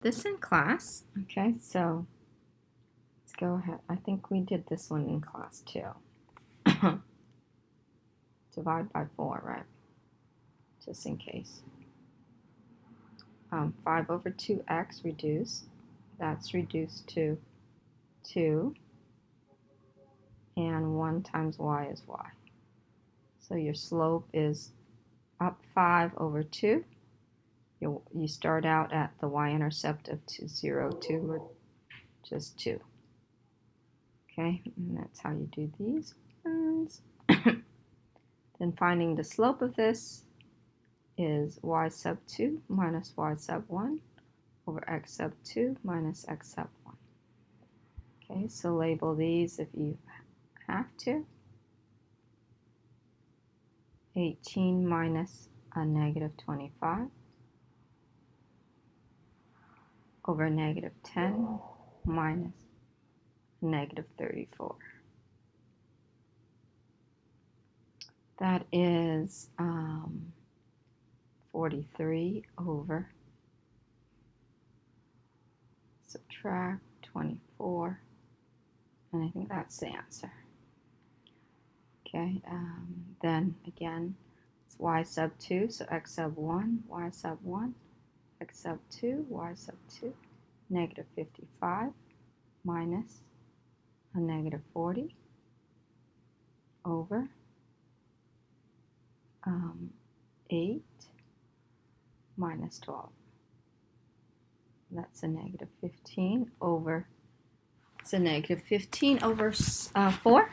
this in class. Okay, so let's go ahead. I think we did this one in class too. Divide by 4, right? Just in case. 5 over 2x reduce. That's reduced to 2. And 1 times y is y. So your slope is up 5 over 2. You start out at the y-intercept of 0, 2, or just 2. Okay, and that's how you do these ones. Then finding the slope of this is y sub 2 minus y sub 1 over x sub 2 minus x sub 1. Okay, so label these if you have to. 18 minus a negative 25 over negative 10 minus negative 34. That is 43 over, subtract 24, and I think that's the answer. Okay, then again, it's y sub 2, so x sub 1, y sub 1, x sub 2, y sub 2, negative 55 minus a negative 40 over 8 minus 12. That's a negative 15 over, it's a negative 15 over 4.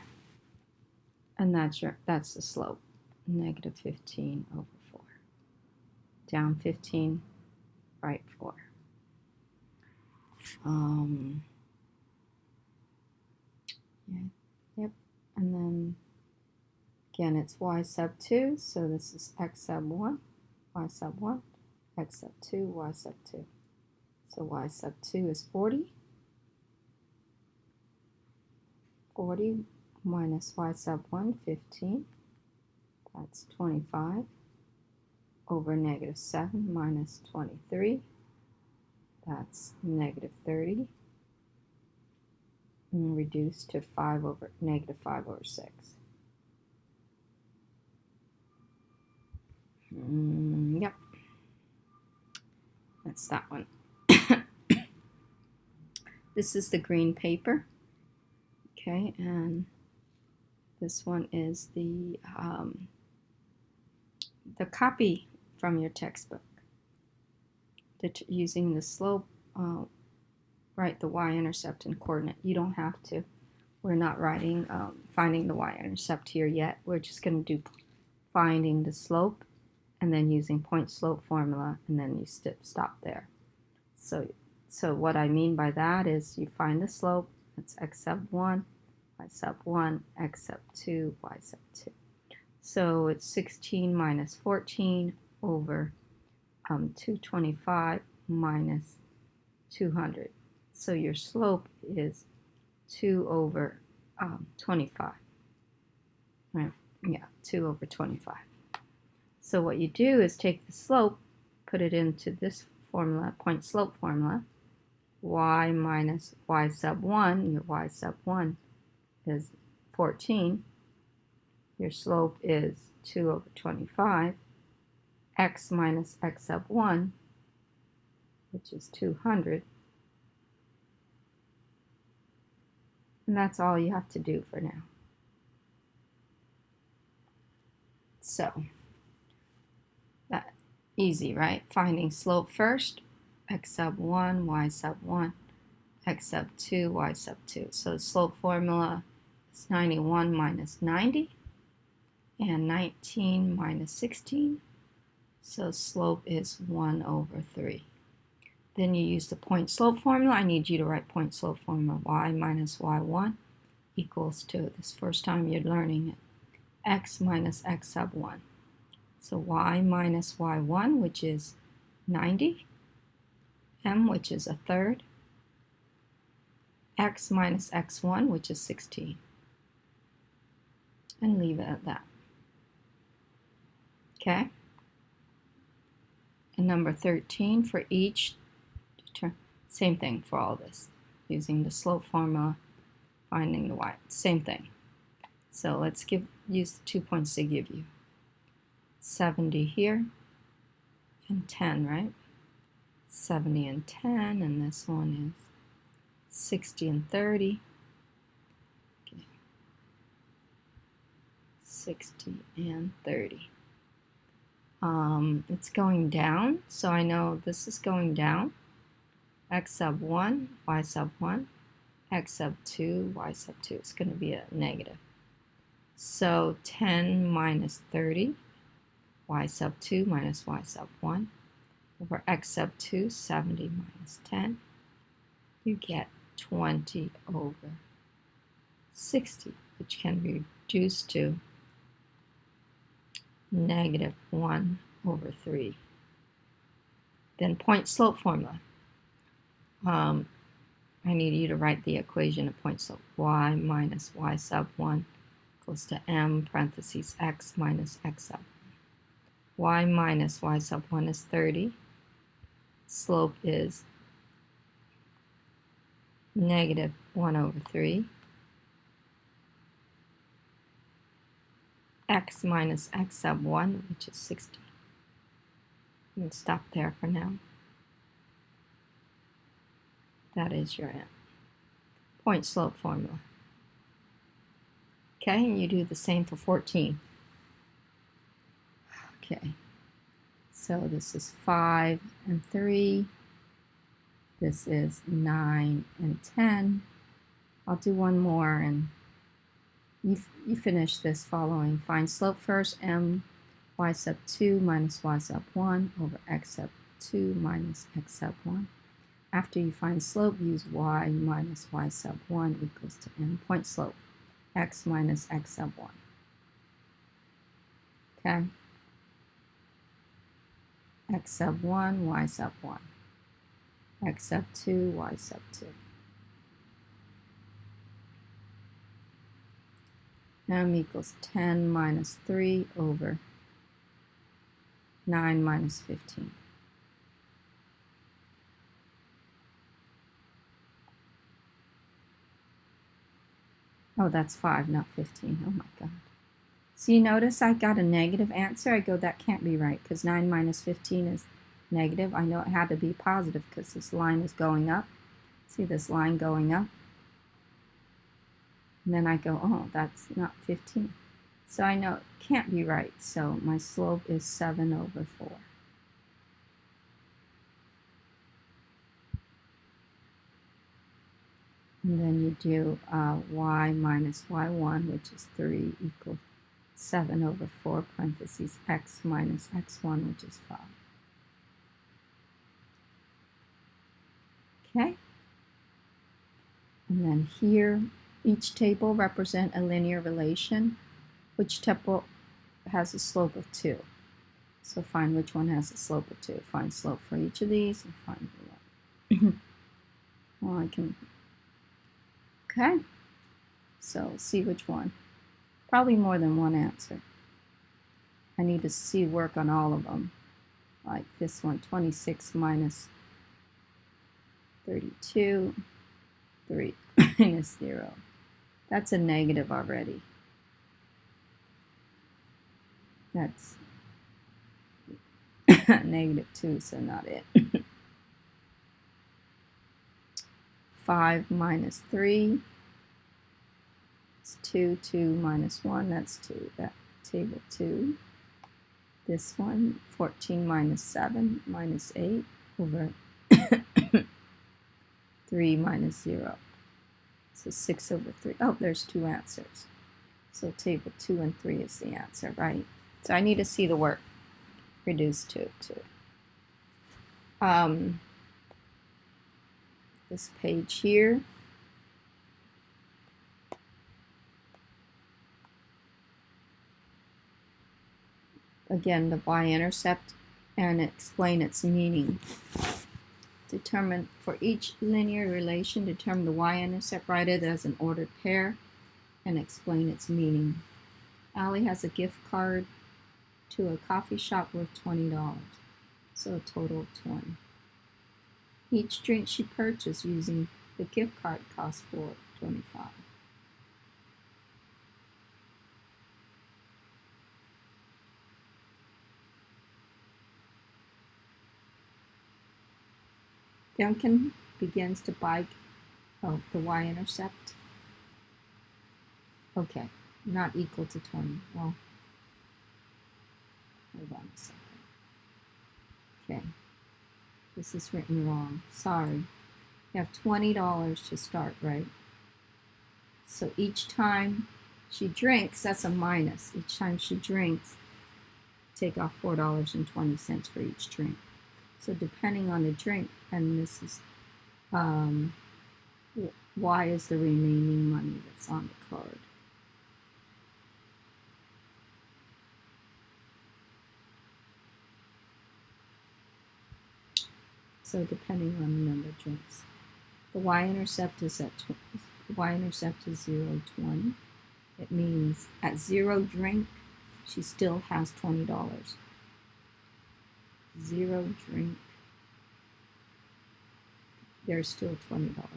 And that's the slope, negative 15 over 4. Down 15, right 4. Yep, and then again it's y sub 2, so this is x sub 1, y sub 1, x sub 2, y sub 2. So y sub 2 is 40. 40 minus y sub 1, 15. That's 25 over negative 7 minus 23. That's negative 30. And reduced to negative 5 over 6. Yep. That's that one. This is the green paper. Okay, and this one is the copy from your textbook. Using the slope, write the y-intercept and coordinate. You don't have to. We're not writing finding the y-intercept here yet. We're just going to do finding the slope and then using point slope formula, and then you stop there. So what I mean by that is you find the slope. That's x sub 1, y sub 1, x sub 2, y sub 2. So it's 16 minus 14 over 225 minus 200. So your slope is 2 over 25. Right? Yeah, 2 over 25. So what you do is take the slope, put it into this formula, point slope formula. Y minus y sub 1, your y sub 1 is 14. Your slope is 2 over 25. X minus x sub 1, which is 200. And that's all you have to do for now. So, that's easy, right? Finding slope first. X sub 1, y sub 1, x sub 2, y sub 2. So the slope formula is 91 minus 90 and 19 minus 16. So slope is 1 over 3. Then you use the point slope formula. I need you to write point slope formula. Y minus y1 equals to, this first time you're learning it, x minus x sub 1. So y minus y1, which is 90. M, which is a third, x minus x1, which is 16, and leave it at that. Okay? And number 13, for each Same thing for all this. Using the slope formula, finding the y. Same thing. So let's use the 2 points they give you. 70 here and 10, right? 70 and 10, and this one is 60 and 30. Okay. 60 and 30. It's going down, so I know this is going down. X sub 1, y sub 1, x sub 2, y sub 2. It's going to be a negative. So 10 minus 30, y sub 2 minus y sub 1, over x sub 2, 70 minus 10. You get 20 over 60, which can be reduced to negative 1 over 3. Then point slope formula. I need you to write the equation of point slope. Y minus y sub 1 equals to m parentheses x minus x sub 1. Y minus y sub 1 is 30. Slope is negative 1 over 3. X minus x sub 1, which is 60. You can stop there for now. That is your point slope formula. Okay, and you do the same for 14. Okay, so this is 5 and 3. This is 9 and 10. I'll do one more, and you finish this following. Find slope first, m y sub 2 minus y sub 1 over x sub 2 minus x sub 1. After you find slope, use y minus y sub 1 equals to m point slope, x minus x sub 1. Okay? X sub 1, y sub 1. X sub 2, y sub 2. M equals 10 minus 3 over 9 minus 15. Oh, that's 5, not 15. Oh my God. So you notice I got a negative answer. I go, that can't be right because 9 minus 15 is negative. I know it had to be positive because this line is going up. See this line going up? And then I go, oh, that's not 15. So I know it can't be right. So my slope is 7 over 4. And then you do y minus y1, which is 3, equals 7 over 4 parentheses x minus x1, which is 5. Okay? And then here, each table represent a linear relation. Which table has a slope of 2? So find which one has a slope of 2. Find slope for each of these and find the one. Well, I can... Okay? So see which one. Probably more than one answer. I need to see work on all of them. Like this one, 26 minus 32, 3 minus 0. That's a negative already. That's negative 2, so not it. 5 minus 3 is 2. 2 minus 1, that's 2. That table 2. This one, 14 minus 7 minus 8 over 3 minus 0. So 6 over 3. Oh, there's 2 answers. So table 2 and 3 is the answer, right? So I need to see the work reduced to 2. This page here. Again, the y-intercept and explain its meaning. Determine for each linear relation, determine the y-intercept, write it as an ordered pair, and explain its meaning. Allie has a gift card to a coffee shop worth $20, so a total of 20. Each drink she purchased using the gift card cost $4.25. Duncan begins to buy the y-intercept. Okay, not equal to 20. Well, hold on a second. Okay, this is written wrong. Sorry. You have $20 to start, right? So each time she drinks, that's a minus. Each time she drinks, take off $4.20 for each drink. So depending on the drink, and this is y is the remaining money that's on the card. So depending on the number of drinks, the y-intercept is y-intercept is 0.20. It means at 0 drink, she still has $20. 0 drink, there's still $20 left.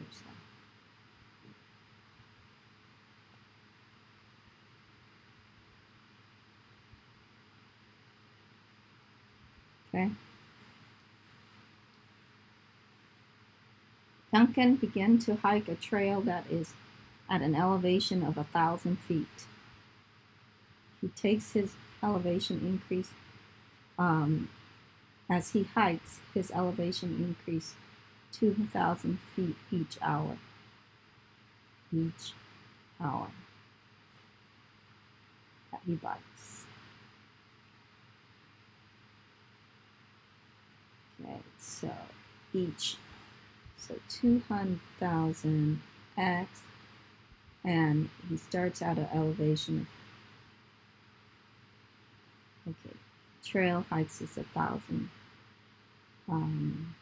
Okay. Duncan began to hike a trail that is at an elevation of 1,000 feet. He takes his elevation increase as he hikes, his elevation increase 2,000 feet each hour. Each hour that he bikes. Okay, so 200,000 x, and he starts out at elevation of, okay, trail hikes is 1,000. I'm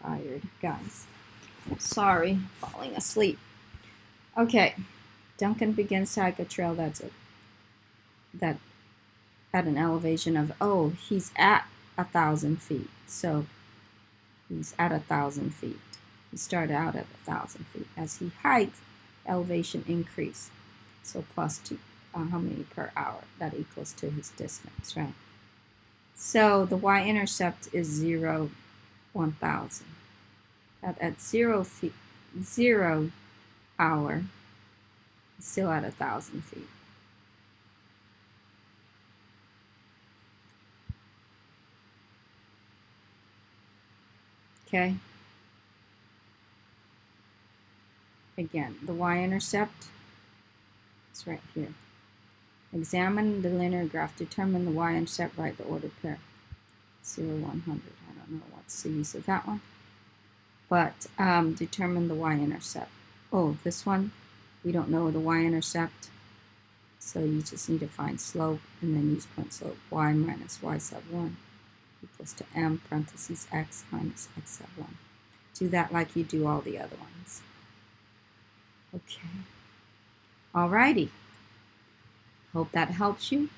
tired, guys. Sorry, falling asleep. Okay, Duncan begins to hike a trail that at an elevation of, he's at 1,000 feet. So he's at 1,000 feet. He started out at 1,000 feet. As he hikes, elevation increase. So plus 2, how many per hour? That equals to his distance, right? So the y-intercept is 0, 1,000. At 0 feet, 0 hour, still at 1,000 feet. Okay. Again, the y-intercept is right here. Examine the linear graph. Determine the y-intercept. Write the ordered pair. 0, 100. I don't know what's the use of that one. But determine the y-intercept. Oh, this one, we don't know the y-intercept. So you just need to find slope and then use point slope. Y minus y sub 1 equals to m parentheses x minus x sub 1. Do that like you do all the other ones. Okay. Alrighty. Hope that helps you.